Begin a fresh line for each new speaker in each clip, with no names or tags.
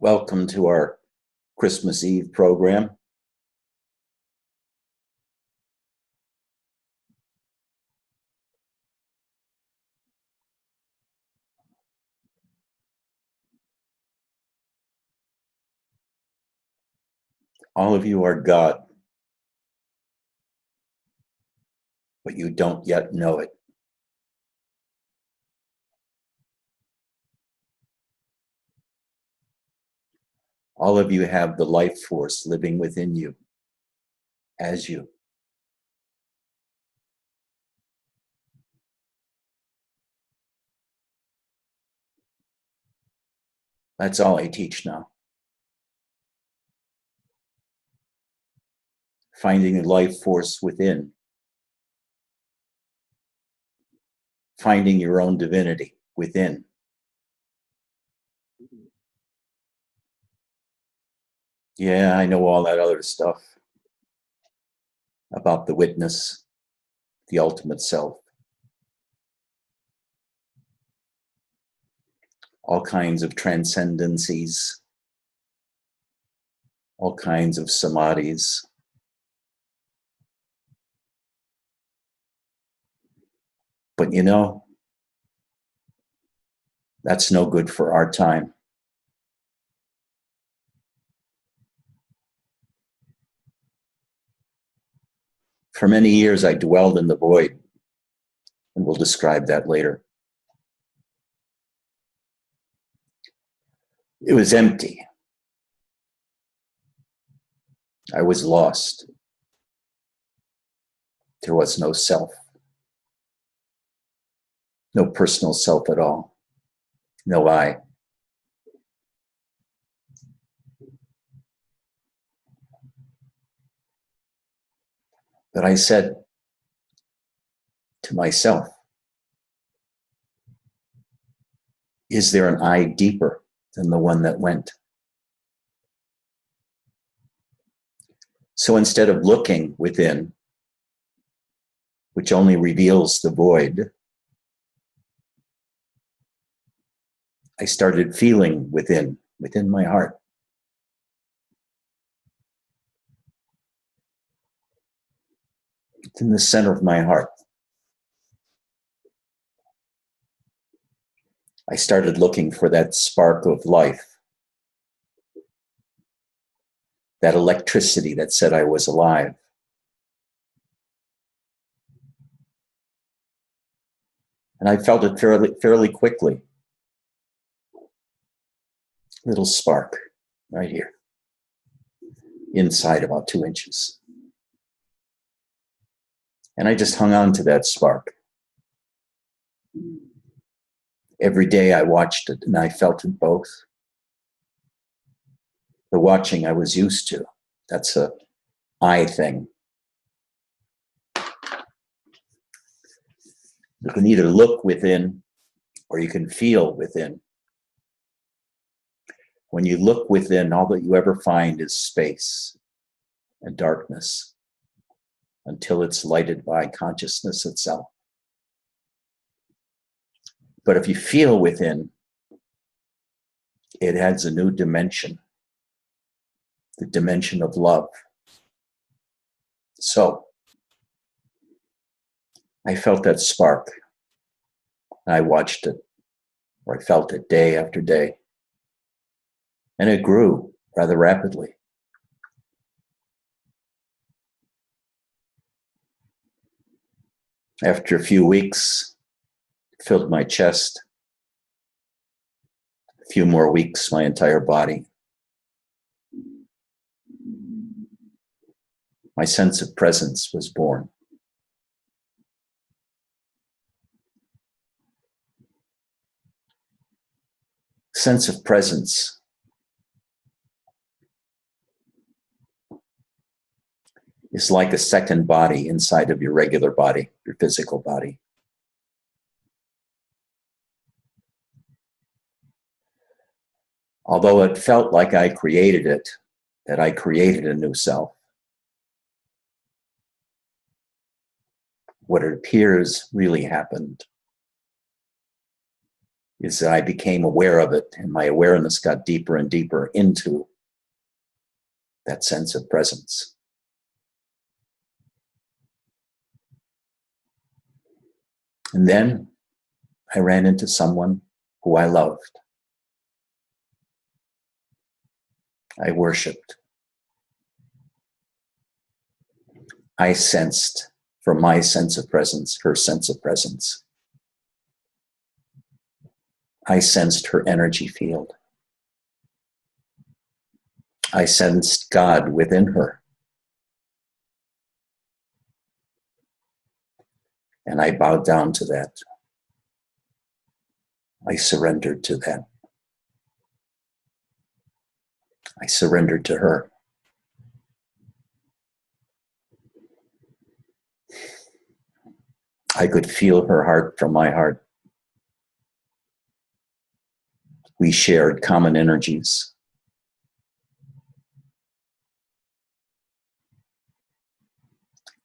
Welcome to our Christmas Eve program. All of you are God, but you don't yet know it. All of you have the life force living within you, as you. That's all I teach now. Finding the life force within. Finding your own divinity within. Yeah, I know all that other stuff about the witness, the ultimate self. All kinds of transcendencies, all kinds of samadhis. But you know, that's no good for our time. For many years, I dwelled in the void, and we'll describe that later. It was empty. I was lost. There was no self, no personal self at all, no I. But I said to myself, is there an I deeper than the one that went? So instead of looking within, which only reveals the void, I started feeling within my heart. It's in the center of my heart. I started looking for that spark of life, that electricity that said I was alive. And I felt it fairly quickly. Little spark right here, inside about 2 inches. And I just hung on to that spark. Every day I watched it and I felt it both. The watching I was used to, that's a I thing. You can either look within or you can feel within. When you look within, all that you ever find is space and darkness until it's lighted by consciousness itself. But if you feel within, it adds a new dimension, the dimension of love. So I felt that spark. I watched it, or I felt it day after day. And it grew rather rapidly. After a few weeks, it filled my chest. A few more weeks, my entire body. My sense of presence was born. Sense of presence is like a second body inside of your regular body, your physical body. Although it felt like I created it, that I created a new self, what it appears really happened is that I became aware of it, and my awareness got deeper and deeper into that sense of presence. And then I ran into someone who I loved. I worshiped. I sensed from my sense of presence, her sense of presence. I sensed her energy field. I sensed God within her. And I bowed down to that. I surrendered to that. I surrendered to her. I could feel her heart from my heart. We shared common energies.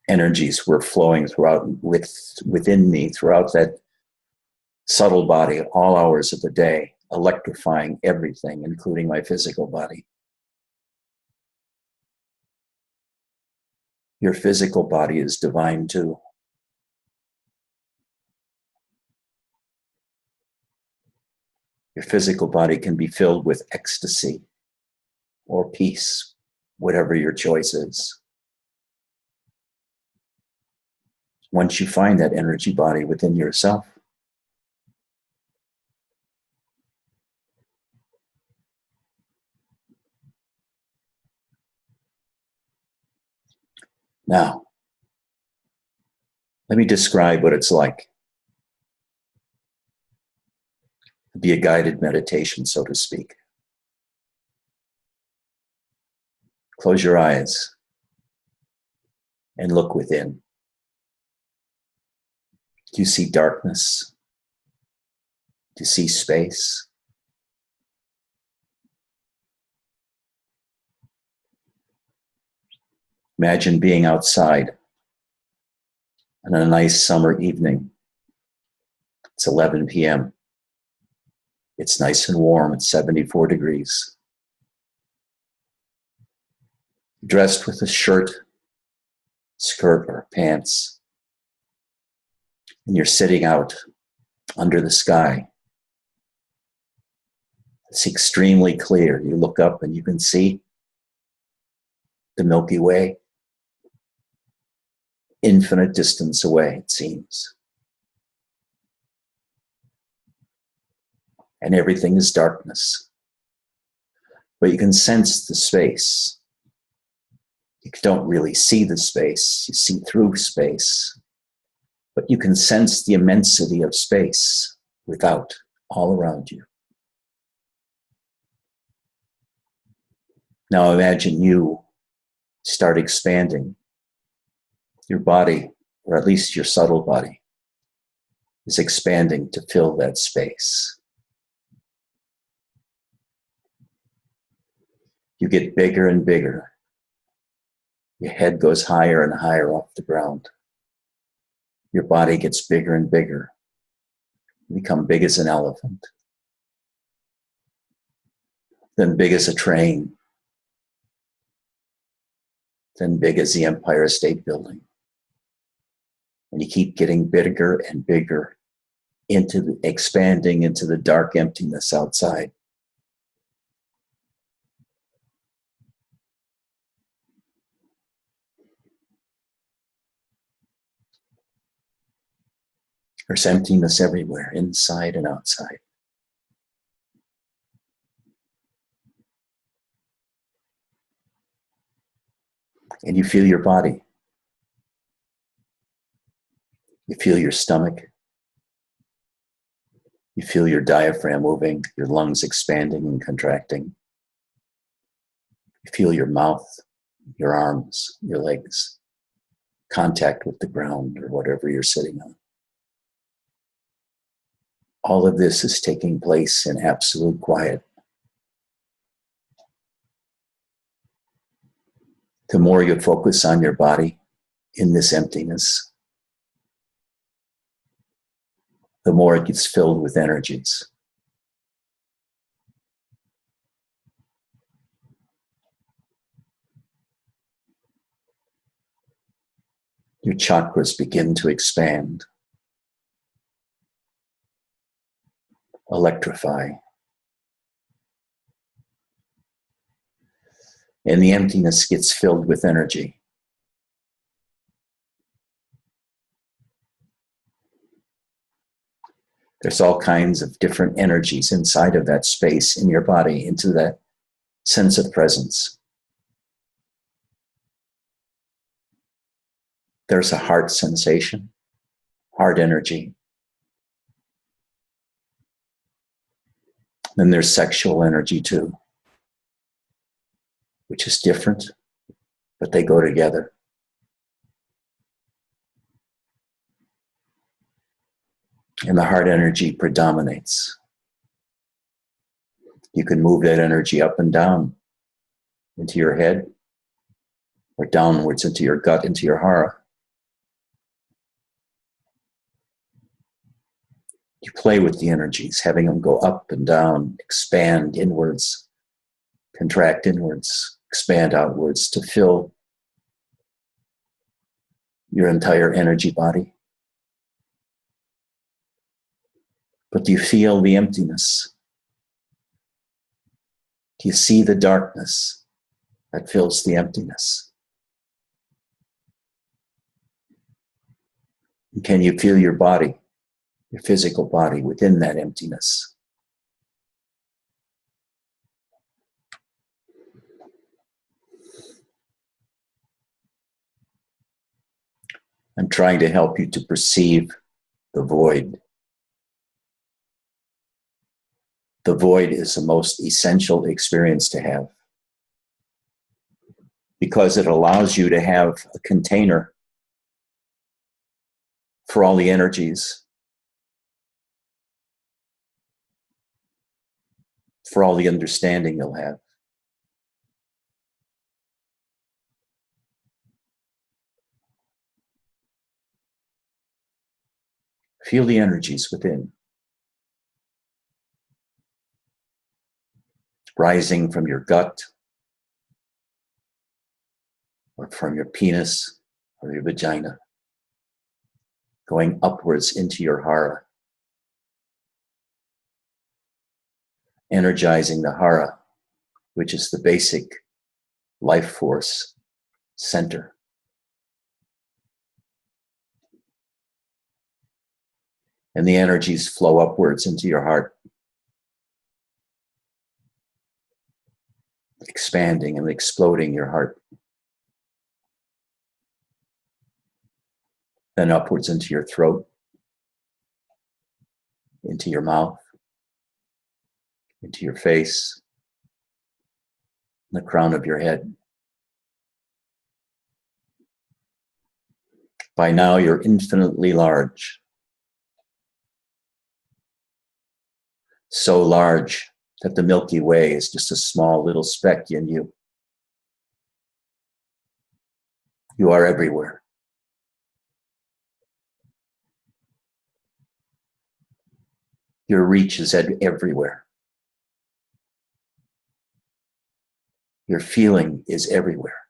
Energies were flowing within me, throughout that subtle body, all hours of the day, electrifying everything, including my physical body. Your physical body is divine too. Your physical body can be filled with ecstasy or peace, whatever your choice is. Once you find that energy body within yourself, now, let me describe what it's like to be a guided meditation, so to speak. Close your eyes and look within. Do you see darkness? Do you see space? Imagine being outside on a nice summer evening. It's 11 p.m. It's nice and warm. It's 74 degrees. Dressed with a shirt, skirt, or pants. And you're sitting out under the sky. It's extremely clear. You look up and you can see the Milky Way. Infinite distance away, it seems. And everything is darkness. But you can sense the space. You don't really see the space. You see through space. But you can sense the immensity of space without, all around you. Now imagine you start expanding. Your body, or at least your subtle body, is expanding to fill that space. You get bigger and bigger. Your head goes higher and higher off the ground. Your body gets bigger and bigger. You become big as an elephant. Then big as a train. Then big as the Empire State Building. And you keep getting bigger and bigger, expanding into the dark emptiness outside. There's emptiness everywhere, inside and outside. And you feel your body. You feel your stomach. You feel your diaphragm moving, your lungs expanding and contracting. You feel your mouth, your arms, your legs, contact with the ground or whatever you're sitting on. All of this is taking place in absolute quiet. The more you focus on your body in this emptiness, the more it gets filled with energies. Your chakras begin to expand, electrify. And the emptiness gets filled with energy. There's all kinds of different energies inside of that space in your body, into that sense of presence. There's a heart sensation, heart energy. Then there's sexual energy too, which is different, but they go together. And the heart energy predominates. You can move that energy up and down into your head, or downwards into your gut, into your hara. You play with the energies, having them go up and down, expand inwards, contract inwards, expand outwards to fill your entire energy body. But do you feel the emptiness? Do you see the darkness that fills the emptiness? And can you feel your body, your physical body within that emptiness? I'm trying to help you to perceive the void. The void is the most essential experience to have, because it allows you to have a container for all the energies, for all the understanding you'll have. Feel the energies within, rising from your gut, or from your penis, or your vagina, going upwards into your hara, energizing the hara, which is the basic life force center. And the energies flow upwards into your heart, expanding and exploding your heart. Then upwards into your throat, into your mouth, into your face, the crown of your head. By now, you're infinitely large. So large that the Milky Way is just a small little speck in you. You are everywhere. Your reach is everywhere. Your feeling is everywhere.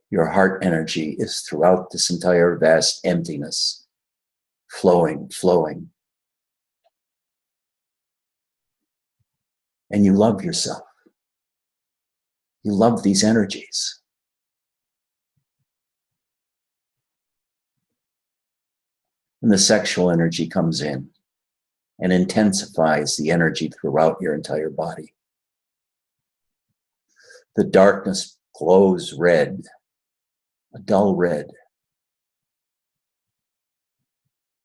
Your heart energy is throughout this entire vast emptiness, flowing, flowing. And you love yourself. You love these energies. And the sexual energy comes in and intensifies the energy throughout your entire body. The darkness glows red, a dull red,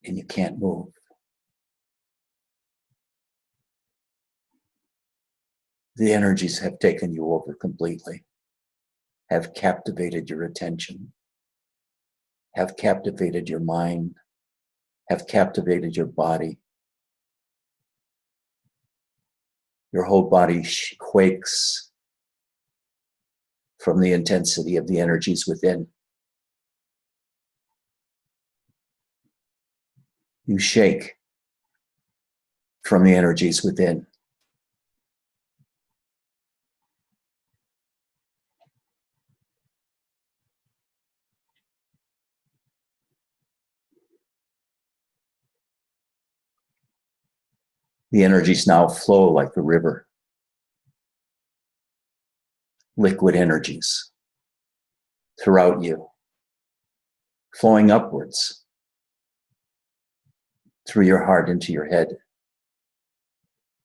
and you can't move. The energies have taken you over completely, have captivated your attention, have captivated your mind, have captivated your body. Your whole body quakes from the intensity of the energies within. You shake from the energies within. The energies now flow like a river, liquid energies throughout you, flowing upwards through your heart into your head,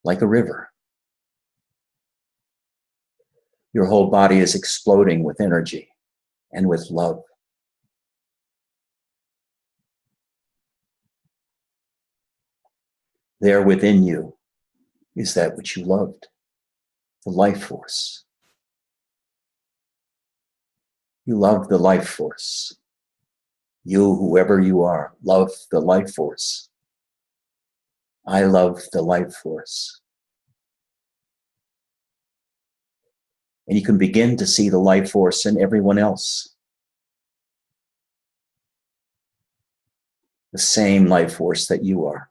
like a river. Your whole body is exploding with energy and with love. There within you is that which you loved, the life force. You love the life force. You, whoever you are, love the life force. I love the life force. And you can begin to see the life force in everyone else. The same life force that you are.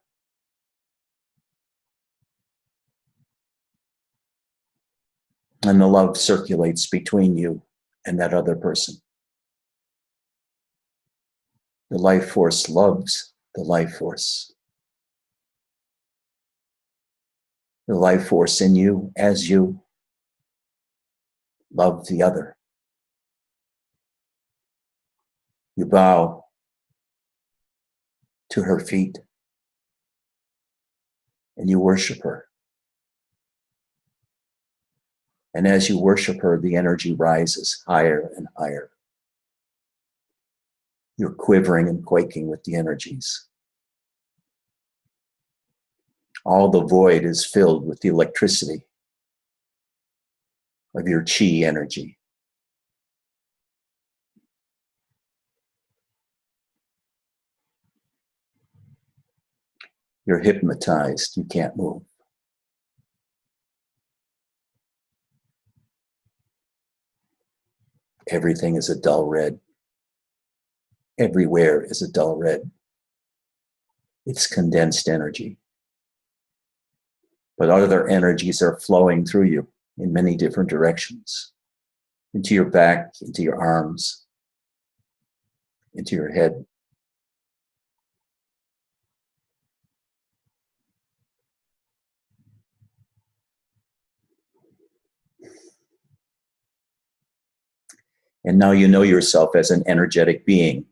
And the love circulates between you and that other person. The life force loves the life force. The life force in you, as you, love the other. You bow to her feet and you worship her. And as you worship her, the energy rises higher and higher. You're quivering and quaking with the energies. All the void is filled with the electricity of your chi energy. You're hypnotized. You can't move. Everything is a dull red. Everywhere is a dull red. It's condensed energy. But other energies are flowing through you in many different directions. Into your back, into your arms, into your head. And now you know yourself as an energetic being.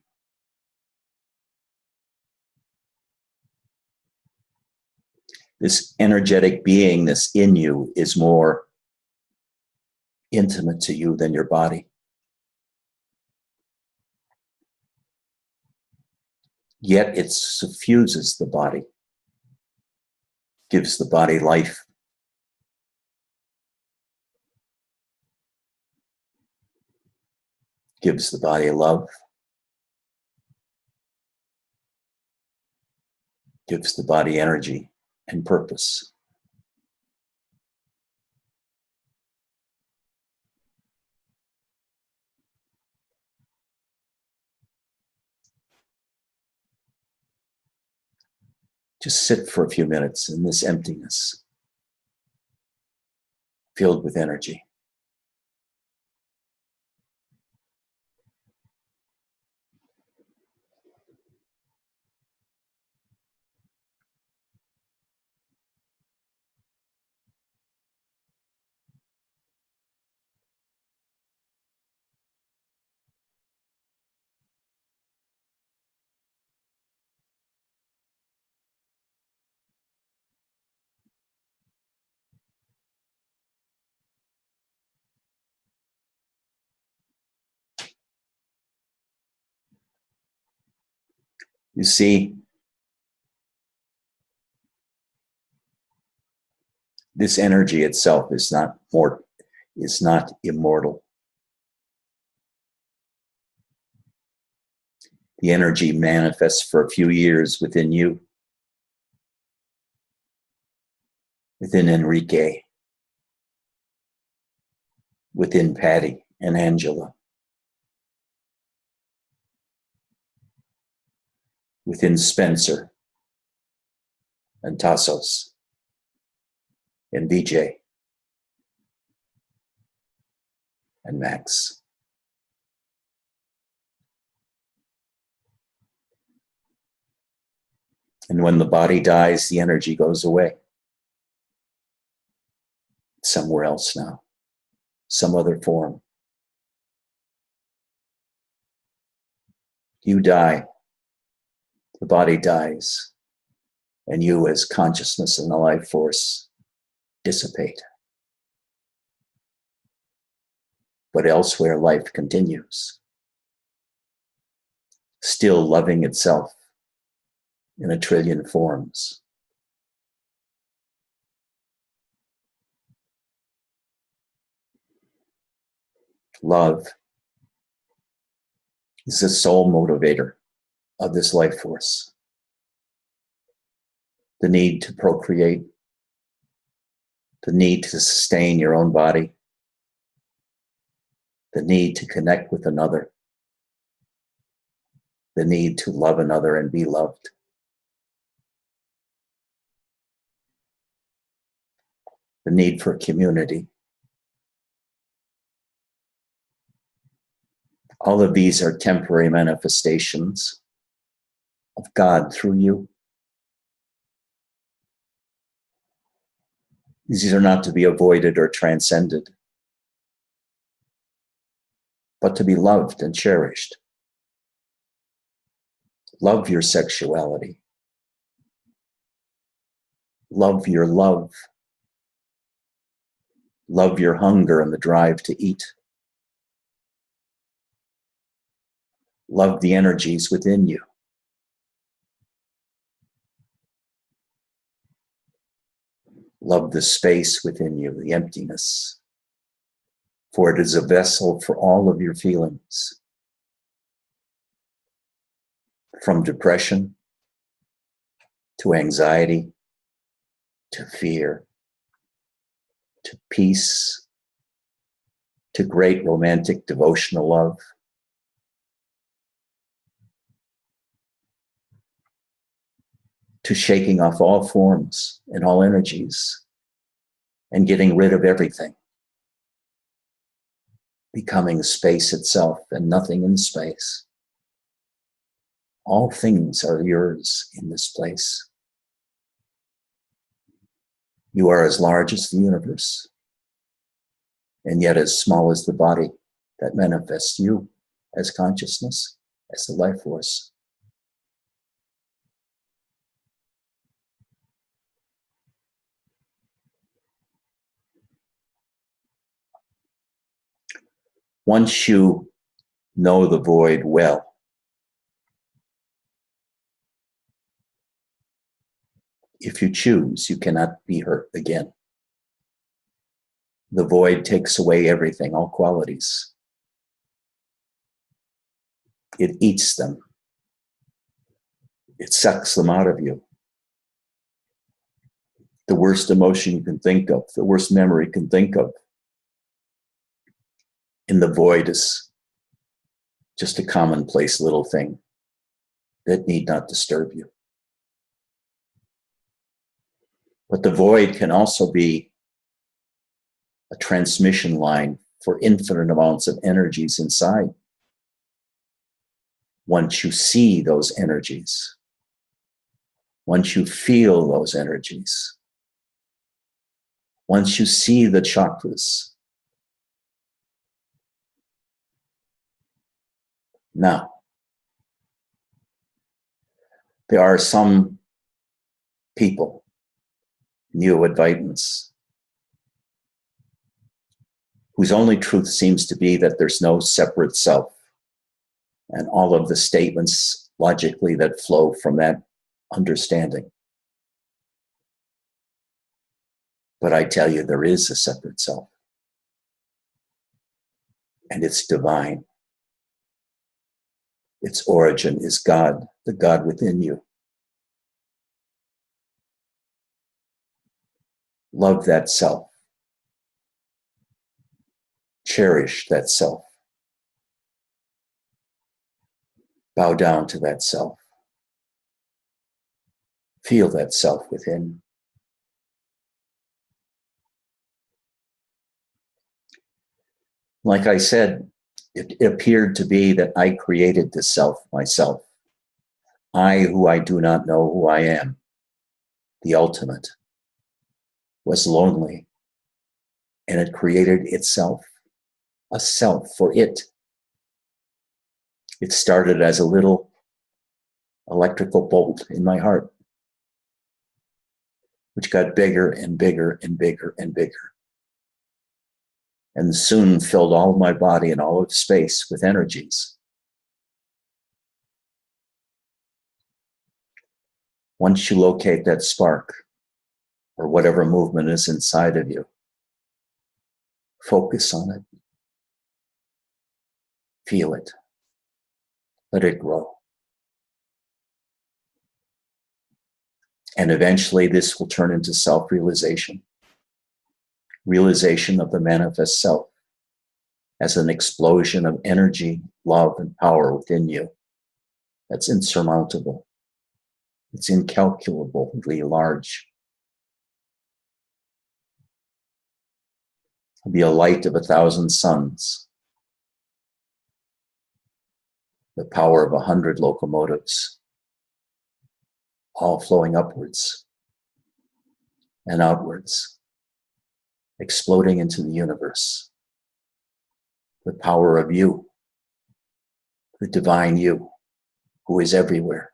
This energetic beingness in you is more intimate to you than your body. Yet it suffuses the body, gives the body life. Gives the body love. Gives the body energy and purpose. Just sit for a few minutes in this emptiness, filled with energy. You see, this energy itself is not immortal. The energy manifests for a few years within you, within Enrique, within Patty and Angela, within Spencer and Tassos and BJ and Max. And when the body dies, the energy goes away. somewhere else now, some other form. You die, the body dies, and you as consciousness and the life force dissipate. But elsewhere, life continues, still loving itself in a trillion forms. Love is the sole motivator of this life force. The need to procreate, the need to sustain your own body, the need to connect with another, the need to love another and be loved. The need for community. All of these are temporary manifestations of God through you. These are not to be avoided or transcended, but to be loved and cherished. Love your sexuality. Love your love. Love your hunger and the drive to eat. Love the energies within you. Love the space within you, the emptiness, for it is a vessel for all of your feelings, from depression to anxiety to fear to peace to great romantic devotional love. To shaking off all forms and all energies and getting rid of everything. Becoming space itself and nothing in space. All things are yours in this place. You are as large as the universe, and yet as small as the body that manifests you as consciousness, as the life force. Once you know the void well, if you choose, you cannot be hurt again. The void takes away everything, all qualities. It eats them. It sucks them out of you. The worst emotion you can think of, the worst memory you can think of, in the void is just a commonplace little thing that need not disturb you. But the void can also be a transmission line for infinite amounts of energies inside. Once you see those energies, once you feel those energies, once you see the chakras, now, there are some people, neo-Advaitins, whose only truth seems to be that there's no separate self, and all of the statements logically that flow from that understanding. But I tell you, there is a separate self, and it's divine. Its origin is God, the God within you. Love that self. Cherish that self. Bow down to that self. Feel that self within. Like I said, it appeared to be that I created this self myself. I, who I do not know who I am, the ultimate, was lonely And it created itself, a self for it. It started as a little electrical bolt in my heart, which got bigger and bigger and bigger and bigger, and soon filled all of my body and all of space with energies. Once you locate that spark, or whatever movement is inside of you, focus on it. Feel it. Let it grow. And eventually this will turn into self-realization. Realization of the manifest self as an explosion of energy, love, and power within you that's insurmountable. It's incalculably large. It'll be a light of 1,000 suns. The power of 100 locomotives, all flowing upwards and outwards, exploding into the universe. The power of you, the divine you, who is everywhere,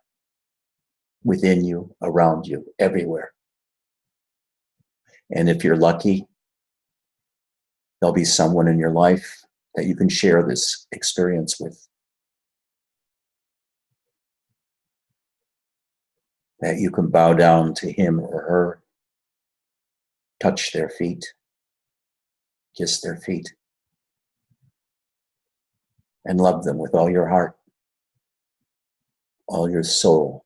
within you, around you, everywhere. And if you're lucky, there'll be someone in your life that you can share this experience with, that you can bow down to him or her, touch their feet, kiss their feet, and love them with all your heart, all your soul,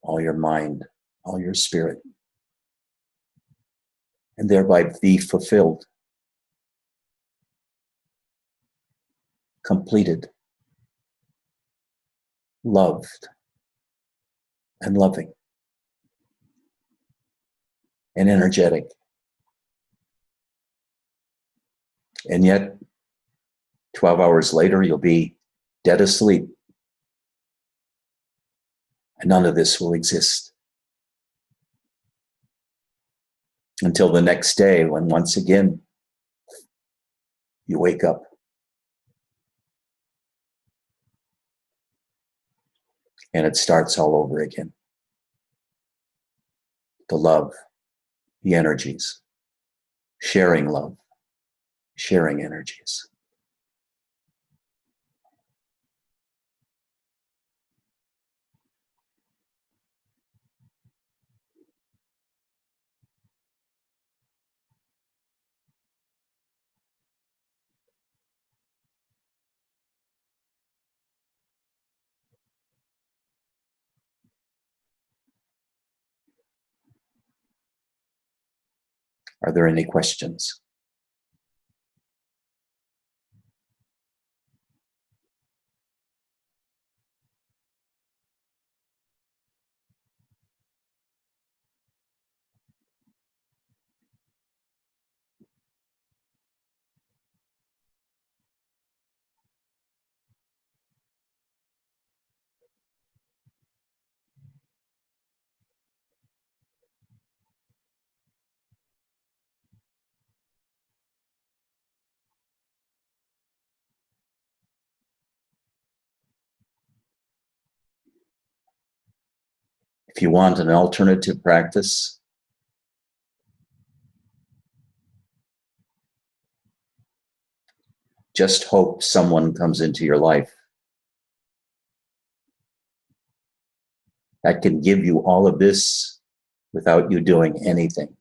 all your mind, all your spirit, and thereby be fulfilled, completed, loved, and loving, and energetic. And yet, 12 hours later, you'll be dead asleep. And none of this will exist. Until the next day, when once again, you wake up. And it starts all over again. The love, the energies, sharing love, sharing energies. Are there any questions? If you want an alternative practice, just hope someone comes into your life that can give you all of this without you doing anything.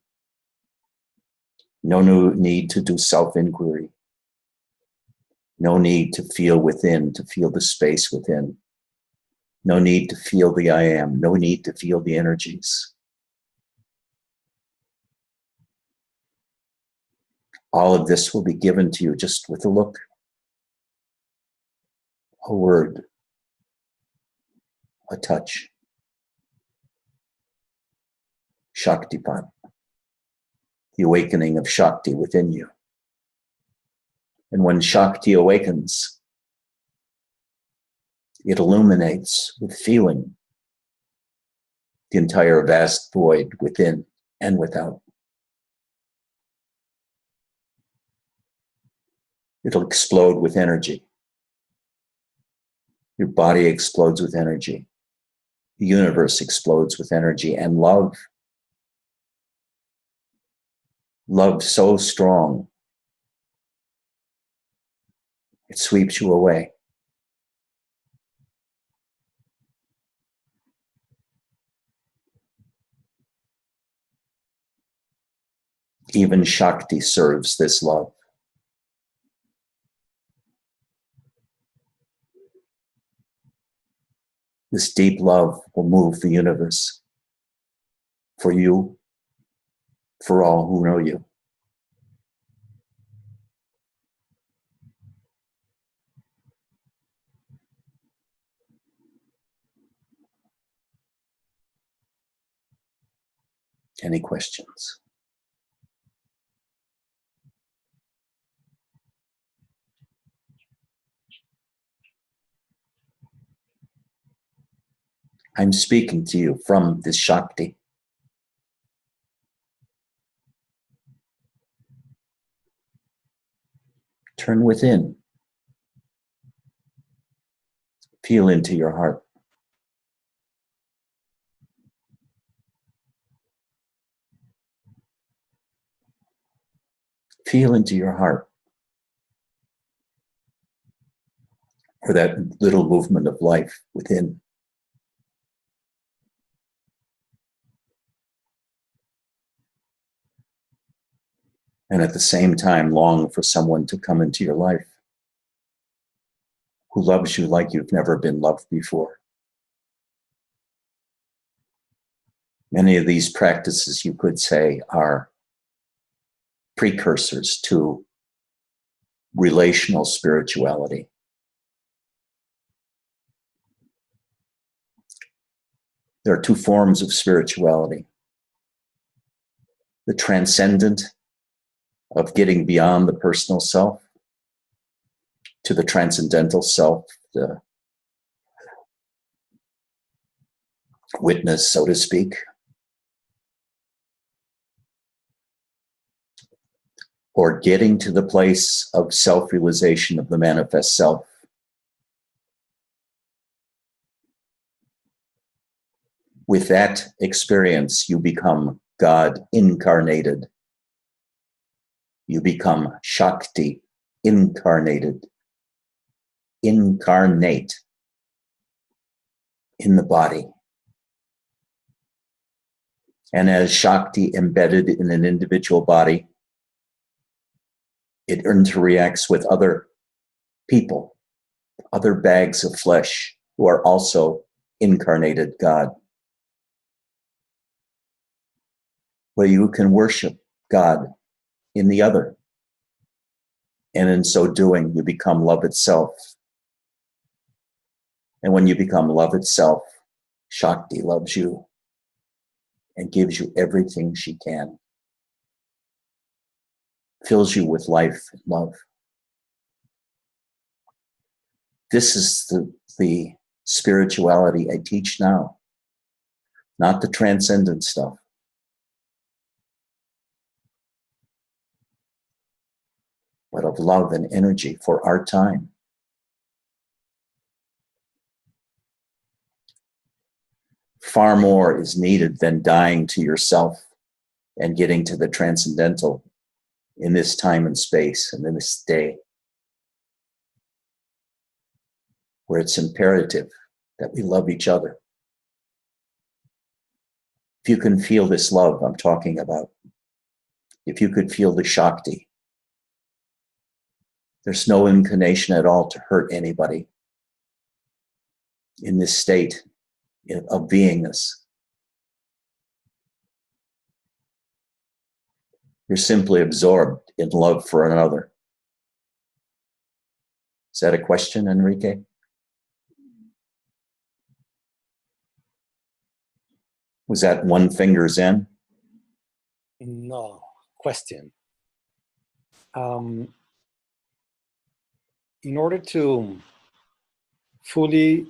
No need to do self-inquiry. No need to feel within, to feel the space within. No need to feel the I am. No need to feel the energies. All of this will be given to you just with a look, a word, a touch. Shaktipan, the awakening of Shakti within you. And when Shakti awakens, it illuminates with feeling the entire vast void within and without. It'll explode with energy. Your body explodes with energy. The universe explodes with energy. And love so strong, it sweeps you away. Even Shakti serves this love. This deep love will move the universe for you, for all who know you. Any questions? I'm speaking to you from this Shakti. Turn within. Feel into your heart. Feel into your heart. Or that little movement of life within. And at the same time, long for someone to come into your life who loves you like you've never been loved before. Many of these practices, you could say, are precursors to relational spirituality. There are two forms of spirituality. The transcendent, of getting beyond the personal self to the transcendental self, the witness, so to speak. Or getting to the place of self-realization of the manifest self. With that experience, you become God incarnated. You become Shakti incarnated. Incarnate in the body. And as Shakti embedded in an individual body, it interacts with other people, other bags of flesh who are also incarnated God. Where you can worship God in the other. And in so doing, you become love itself. And when you become love itself, Shakti loves you and gives you everything she can. Fills you with life and love. This is the spirituality I teach now, not the transcendent stuff. But of love and energy for our time. Far more is needed than dying to yourself and getting to the transcendental in this time and space and in this day, where it's imperative that we love each other. If you can feel this love I'm talking about, if you could feel the Shakti, there's no inclination at all to hurt anybody in this state of beingness. You're simply absorbed in love for another. Is that a question, Enrique? Was that one finger's in?
No, question. In order to fully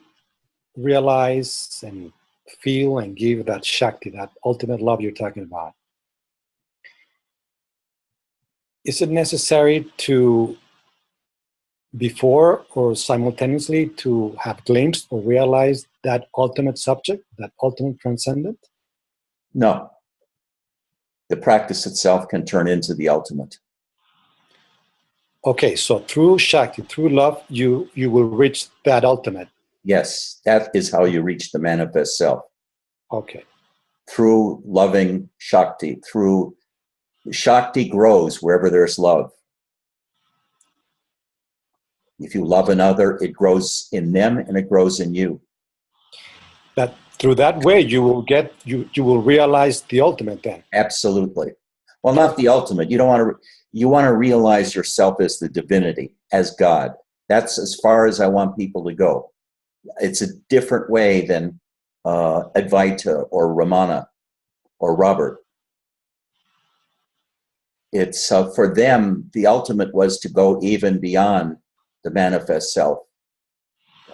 realize and feel and give that Shakti, that ultimate love you're talking about, is it necessary to before or simultaneously to have glimpsed or realized that ultimate subject, that ultimate transcendent?
No. The practice itself can turn into the ultimate.
Okay, so through Shakti, through love, you will reach that ultimate.
Yes, that is how you reach the manifest self.
Okay.
Through loving Shakti, through Shakti grows wherever there's love. If you love another, it grows in them and it grows in you.
That through that way you will get you will realize the ultimate then.
Absolutely. Well, not the ultimate. You want to realize yourself as the divinity, as God. That's as far as I want people to go. It's a different way than Advaita or Ramana or Robert. It's for them, the ultimate was to go even beyond the manifest self.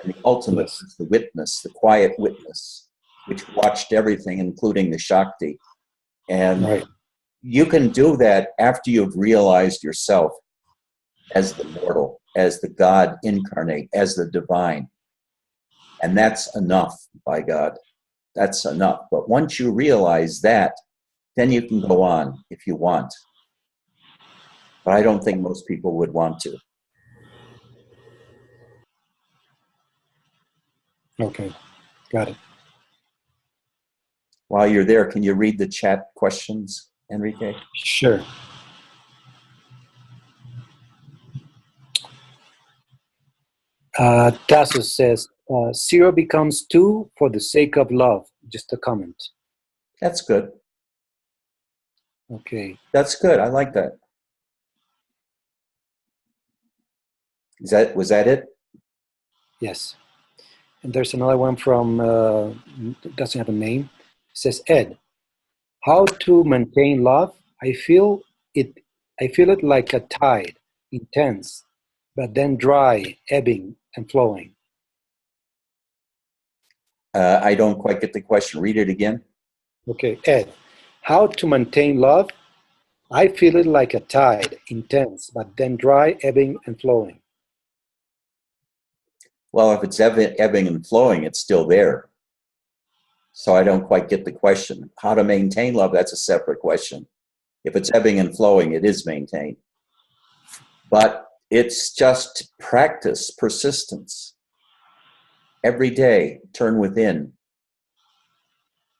And the ultimate
Yes.
was the witness, the quiet witness, which watched everything, including the Shakti. And
Right.
you can do that after you've realized yourself as the mortal, as the God incarnate, as the divine. And that's enough, by God. That's enough. But once you realize that, then you can go on if you want. But I don't think most people would want to.
Okay, got it.
While you're there, can you read the chat questions, Enrique?
Sure. Tasso says, zero becomes two for the sake of love. Just a comment.
That's good.
Okay.
That's good. I like that. Was that it?
Yes. And there's another one from, doesn't have a name. It says, Ed, how to maintain love? I feel it like a tide, intense, but then dry, ebbing and flowing.
I don't quite get the question. Read it again.
Okay, Ed, how to maintain love? I feel it like a tide, intense, but then dry, ebbing and flowing.
Well, if it's ebbing and flowing, it's still there. So I don't quite get the question. How to maintain love, that's a separate question. If it's ebbing and flowing, it is maintained. But it's just practice, persistence. Every day, turn within.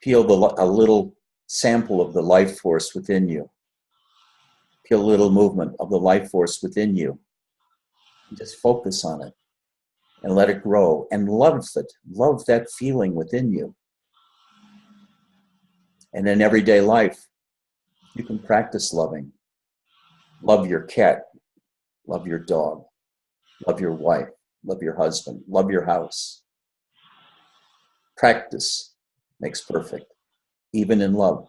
Feel a little sample of the life force within you. Feel a little movement of the life force within you. Just focus on it and let it grow and love it. Love that feeling within you. And in everyday life, you can practice loving. Love your cat. Love your dog. Love your wife. Love your husband. Love your house. Practice makes perfect, even in love.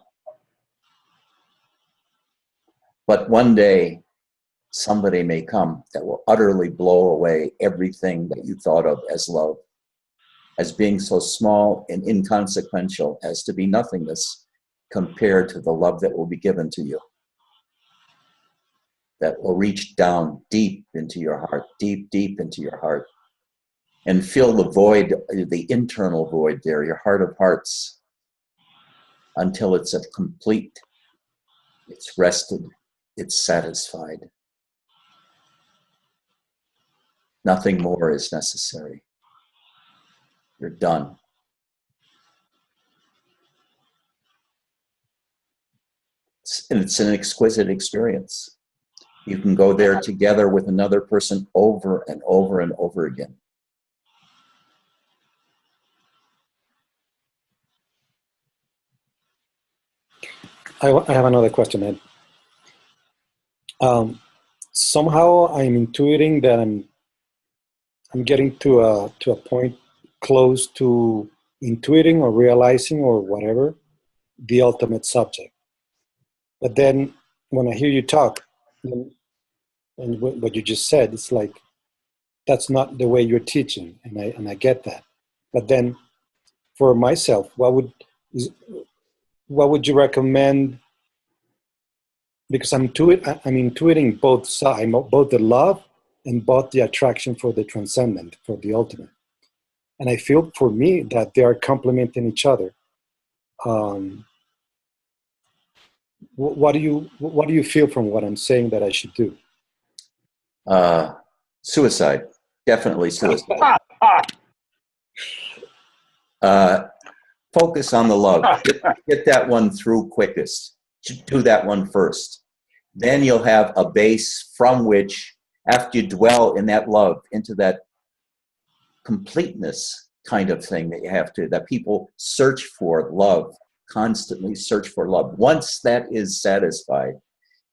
But one day, somebody may come that will utterly blow away everything that you thought of as love, as being so small and inconsequential as to be nothingness compared to the love that will be given to you, that will reach down deep into your heart, deep, deep into your heart, and fill the void, the internal void there, your heart of hearts, until it's a complete, it's rested, it's satisfied. Nothing more is necessary. You're done. It's an exquisite experience. You can go there together with another person over and over and over again.
I have another question, Ed. Somehow I'm intuiting that I'm getting to a point close to intuiting or realizing or whatever the ultimate subject. But then when I hear you talk and what you just said, it's like that's not the way you're teaching, and I get that. But then for myself, what would you recommend? Because I'm intuiting both sides, both the love and both the attraction for the transcendent, for the ultimate. And I feel for me that they are complementing each other. Um, what do you feel from what I'm saying that I should do?
Suicide, definitely suicide. Focus on the love. Get that one through quickest. Do that one first. Then you'll have a base from which, after you dwell in that love, into that completeness kind of thing that you have to, that people search for love, constantly search for love. Once that is satisfied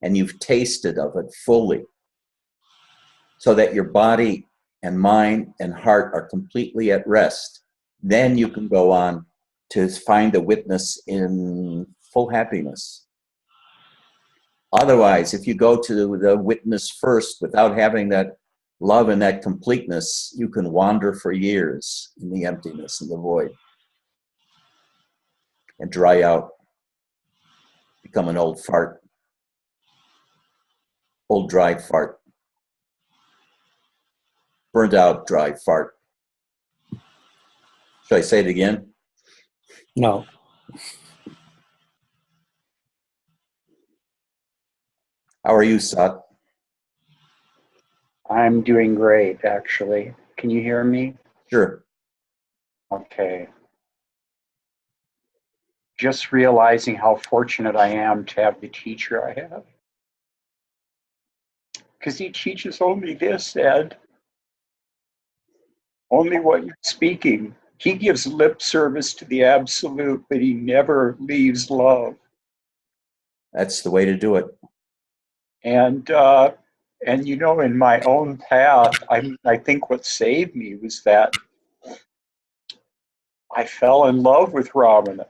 and you've tasted of it fully, so that your body and mind and heart are completely at rest, then you can go on to find a witness in full happiness. Otherwise, if you go to the witness first without having that love and that completeness, you can wander for years in the emptiness and the void and dry out, become an old fart, old dry fart, burned out dry fart. Should I say it again?
No.
How are you, Sat?
I'm doing great, actually. Can you hear me?
Sure.
Okay. Just realizing how fortunate I am to have the teacher I have. Because he teaches only this, Ed. Only what you're speaking. He gives lip service to the absolute, but he never leaves love.
That's the way to do it.
And you know, in my own path, I think what saved me was that I fell in love with Ramana.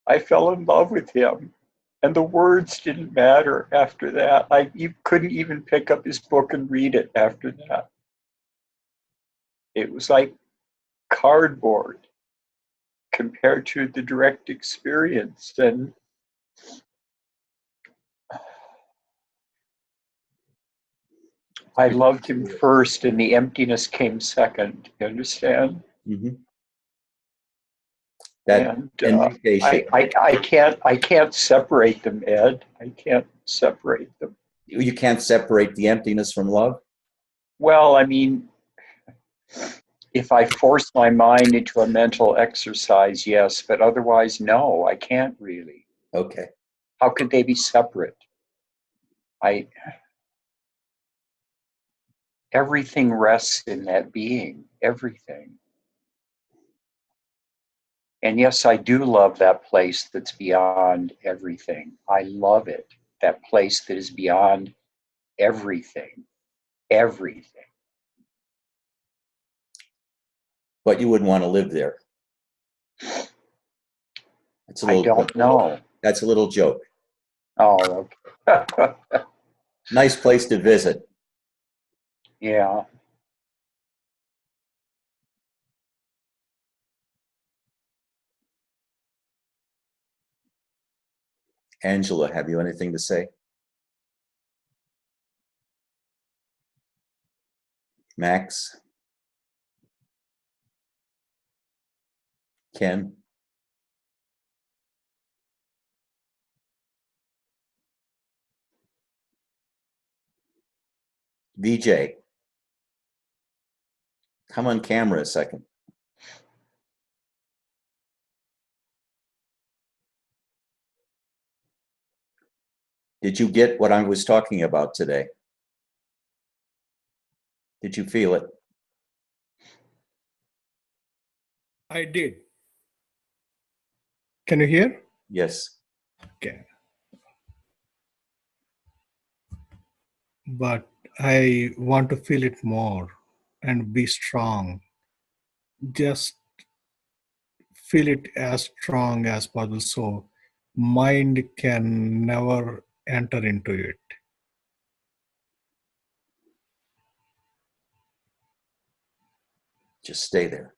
I fell in love with him. And the words didn't matter after that. You couldn't even pick up his book and read it after that. It was like cardboard compared to the direct experience. And I loved him first, and the emptiness came second. You understand?
Mm-hmm. That
And
indication.
I can't separate them, Ed. I can't separate them.
You can't separate the emptiness from love?
Well, I mean, if I force my mind into a mental exercise, yes, but otherwise, no, I can't really.
Okay.
How could they be separate? Everything rests in that being, everything. And yes, I do love that place that's beyond everything. I love it. That place that is beyond everything. Everything.
But you wouldn't want to live there.
I don't know.
That's a little joke.
Oh, okay.
Nice place to visit.
Yeah.
Angela, have you anything to say? Max? Ken? VJ? Come on camera a second. Did you get what I was talking about today? Did you feel it?
I did. Can you hear?
Yes.
Okay. But I want to feel it more and be strong. Just feel it as strong as possible so mind can never enter into it.
Just stay there.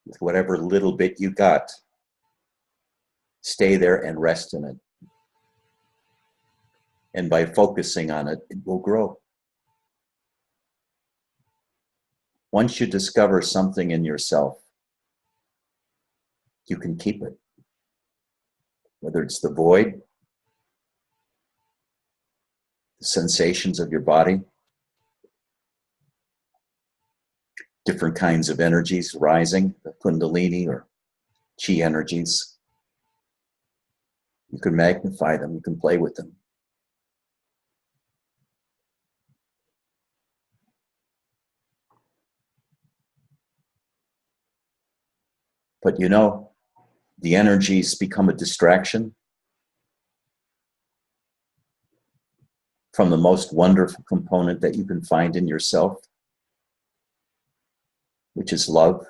With whatever little bit you got, stay there and rest in it. And by focusing on it, it will grow. Once you discover something in yourself, you can keep it. Whether it's the void, the sensations of your body, different kinds of energies rising, the kundalini or chi energies. You can magnify them, you can play with them. But you know, the energies become a distraction from the most wonderful component that you can find in yourself, which is love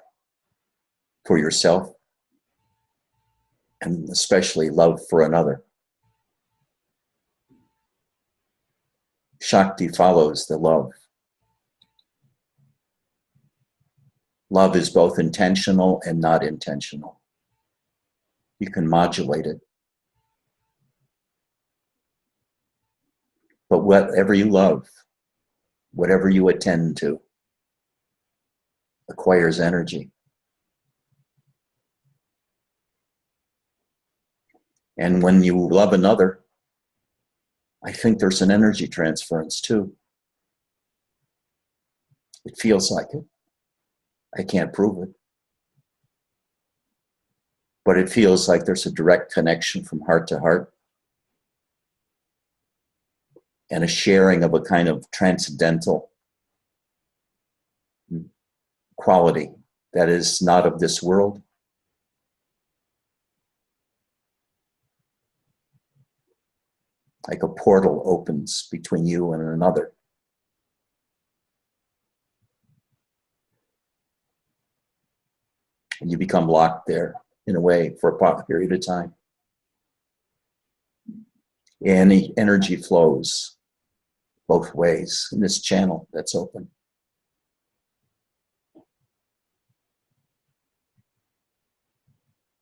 for yourself, and especially love for another. Shakti follows the love. Love is both intentional and not intentional. You can modulate it. But whatever you love, whatever you attend to, acquires energy. And when you love another, I think there's an energy transference too. It feels like it. I can't prove it. But it feels like there's a direct connection from heart to heart and a sharing of a kind of transcendental quality that is not of this world. Like a portal opens between you and another. And you become locked there in a way for a period of time. And the energy flows both ways in this channel that's open.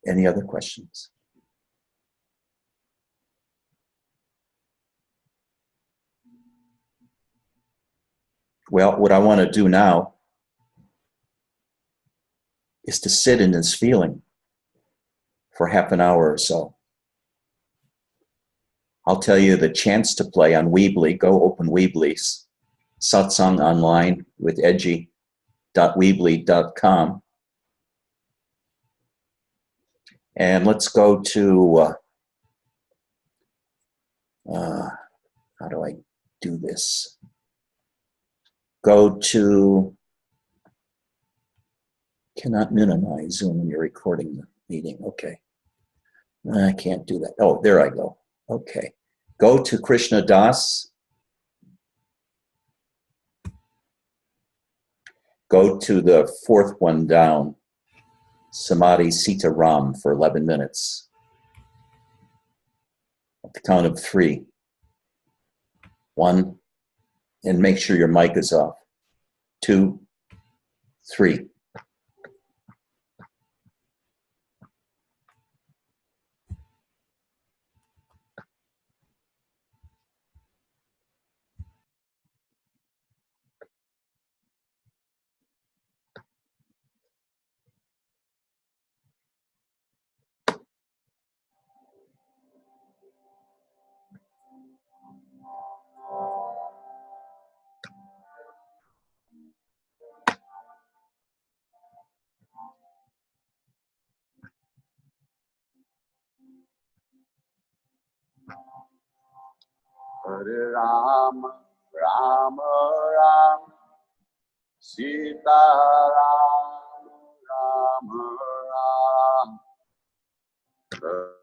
Any other questions? Well, what I want to do now is to sit in this feeling for half an hour or so. I'll tell you the chance to play on Weebly. Go open Weebly's Satsang Online with edgy.weebly.com. And let's go to, how do I do this? Go to, cannot minimize Zoom when you're recording the meeting. Okay. I can't do that. Oh, there I go. Okay. Go to Krishna Das. Go to the fourth one down, Samadhi Sita Ram for 11 minutes. At the count of 3. 1, and make sure your mic is off. 2, 3.
Hare Rama, Rama Rama, Sita Rama, Rama Rama.